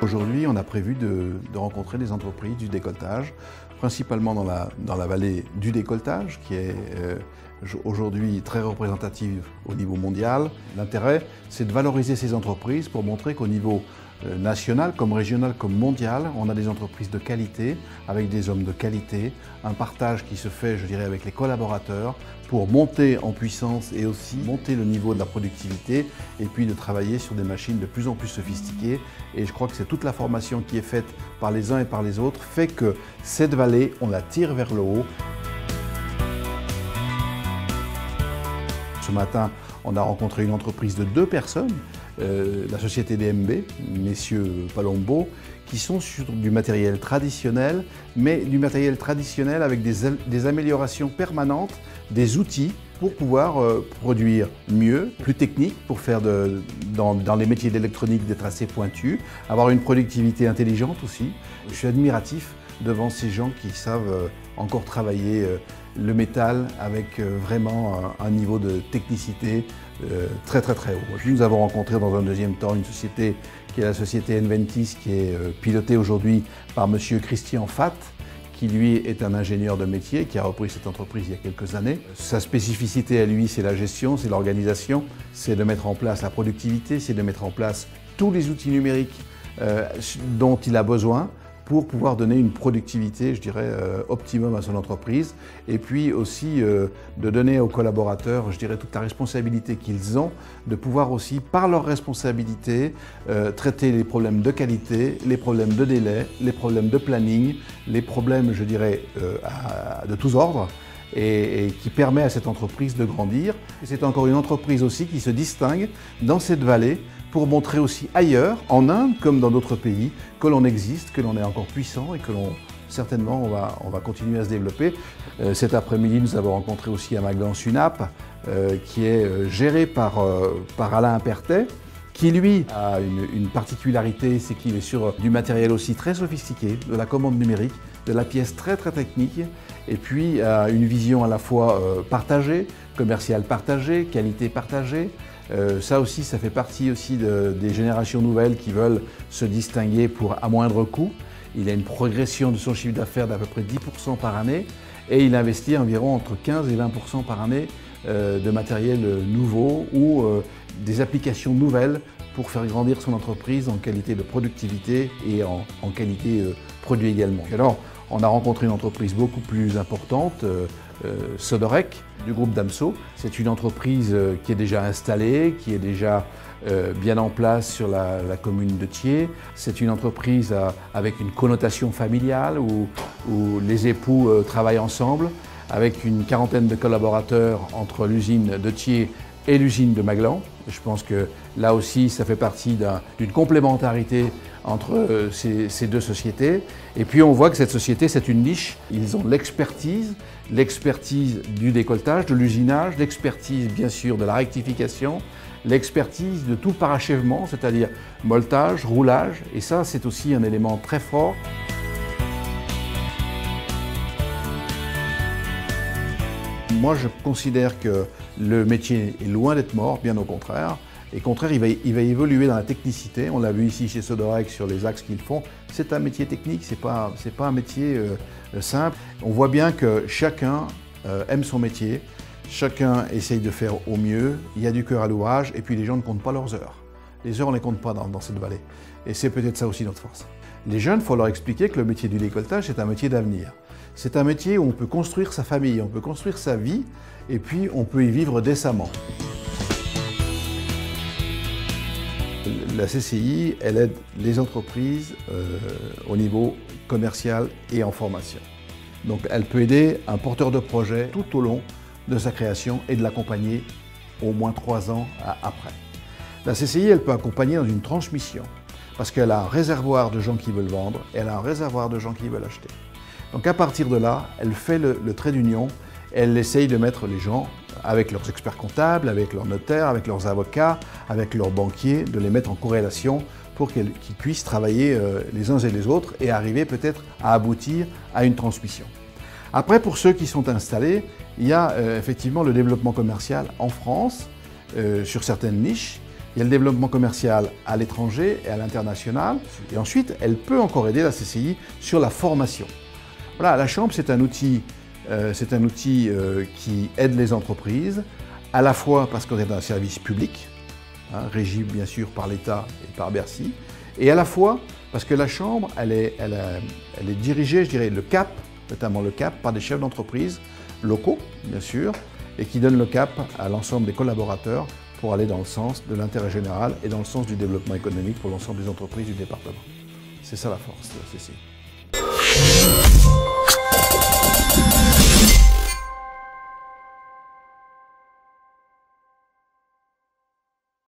Aujourd'hui, on a prévu de rencontrer des entreprises du décolletage, principalement dans la vallée du décolletage, qui est aujourd'hui très représentative au niveau mondial. L'intérêt, c'est de valoriser ces entreprises pour montrer qu'au niveau national, comme régional, comme mondial, on a des entreprises de qualité, avec des hommes de qualité, un partage qui se fait, je dirais, avec les collaborateurs pour monter en puissance et aussi monter le niveau de la productivité et puis de travailler sur des machines de plus en plus sophistiquées. Et je crois que c'est toute la formation qui est faite par les uns et par les autres fait que cette vallée, on la tire vers le haut. Ce matin, on a rencontré une entreprise de 2 personnes, la société DMB, messieurs Palombo, qui sont sur du matériel traditionnel, mais du matériel traditionnel avec des améliorations permanentes, des outils pour pouvoir produire mieux, plus technique, pour faire dans les métiers d'électronique des tracés pointus, avoir une productivité intelligente aussi. Je suis admiratif devant ces gens qui savent encore travailler le métal avec vraiment un niveau de technicité très haut. Nous avons rencontré dans un deuxième temps une société qui est la société Enventis, qui est pilotée aujourd'hui par monsieur Christian Fatt, qui lui est un ingénieur de métier, qui a repris cette entreprise il y a quelques années. Sa spécificité à lui, c'est la gestion, c'est l'organisation, c'est de mettre en place la productivité, c'est de mettre en place tous les outils numériques dont il a besoin pour pouvoir donner une productivité, je dirais, optimum à son entreprise, et puis aussi de donner aux collaborateurs, je dirais, toute la responsabilité qu'ils ont, de pouvoir aussi, par leur responsabilité, traiter les problèmes de qualité, les problèmes de délai, les problèmes de planning, les problèmes, je dirais, de tous ordres, et qui permet à cette entreprise de grandir. C'est encore une entreprise aussi qui se distingue dans cette vallée pour montrer aussi ailleurs, en Inde comme dans d'autres pays, que l'on existe, que l'on est encore puissant et que certainement on va continuer à se développer. Cet après-midi, nous avons rencontré aussi à Maglan Sunap, qui est géré par Alain Pertet, qui lui a une particularité, c'est qu'il est sur du matériel aussi très sophistiqué, de la commande numérique, de la pièce très technique, et puis une vision à la fois partagée, commerciale partagée, qualité partagée. Ça aussi, ça fait partie aussi des générations nouvelles qui veulent se distinguer à moindre coût. Il a une progression de son chiffre d'affaires d'à peu près 10% par année et il investit environ entre 15 et 20% par année de matériel nouveau ou des applications nouvelles pour faire grandir son entreprise en qualité de productivité et en qualité produit également. Alors, on a rencontré une entreprise beaucoup plus importante, Sodorec, du groupe Damso. C'est une entreprise qui est déjà installée, qui est déjà bien en place sur la commune de Thiers. C'est une entreprise avec une connotation familiale où les époux travaillent ensemble, avec une quarantaine de collaborateurs entre l'usine de Thiers et l'usine de Maglan. Je pense que là aussi, ça fait partie d'une complémentarité entre ces deux sociétés. Et puis on voit que cette société, c'est une niche. Ils ont l'expertise du décolletage, de l'usinage, l'expertise bien sûr de la rectification, l'expertise de tout le parachèvement, c'est-à-dire molletage, roulage. Et ça, c'est aussi un élément très fort. Moi, je considère que le métier est loin d'être mort, bien au contraire. Et au contraire, il va évoluer dans la technicité. On l'a vu ici chez Sodorec sur les axes qu'ils font. C'est un métier technique, c'est pas un métier simple. On voit bien que chacun aime son métier, chacun essaye de faire au mieux. Il y a du cœur à l'ouvrage et puis les gens ne comptent pas leurs heures. Les heures, on ne les compte pas dans cette vallée. Et c'est peut-être ça aussi notre force. Les jeunes, il faut leur expliquer que le métier du décolletage, c'est un métier d'avenir. C'est un métier où on peut construire sa famille, on peut construire sa vie et puis on peut y vivre décemment. La CCI, elle aide les entreprises au niveau commercial et en formation. Donc elle peut aider un porteur de projet tout au long de sa création et de l'accompagner au moins 3 ans après. La CCI, elle peut accompagner dans une transmission parce qu'elle a un réservoir de gens qui veulent vendre et elle a un réservoir de gens qui veulent acheter. Donc à partir de là, elle fait le trait d'union, elle essaye de mettre les gens avec leurs experts comptables, avec leurs notaires, avec leurs avocats, avec leurs banquiers, de les mettre en corrélation pour qu'ils puissent travailler les uns et les autres et arriver peut-être à aboutir à une transmission. Après, pour ceux qui sont installés, il y a effectivement le développement commercial en France sur certaines niches. Il y a le développement commercial à l'étranger et à l'international. Et ensuite, elle peut encore aider la CCI sur la formation. Voilà, la Chambre, c'est un outil qui aide les entreprises, à la fois parce qu'on est un service public, régi bien sûr par l'État et par Bercy, et à la fois parce que la Chambre, elle est dirigée, je dirais, le cap, notamment le cap, par des chefs d'entreprise locaux, bien sûr, et qui donnent le cap à l'ensemble des collaborateurs pour aller dans le sens de l'intérêt général et dans le sens du développement économique pour l'ensemble des entreprises du département. C'est ça la force de la CCI.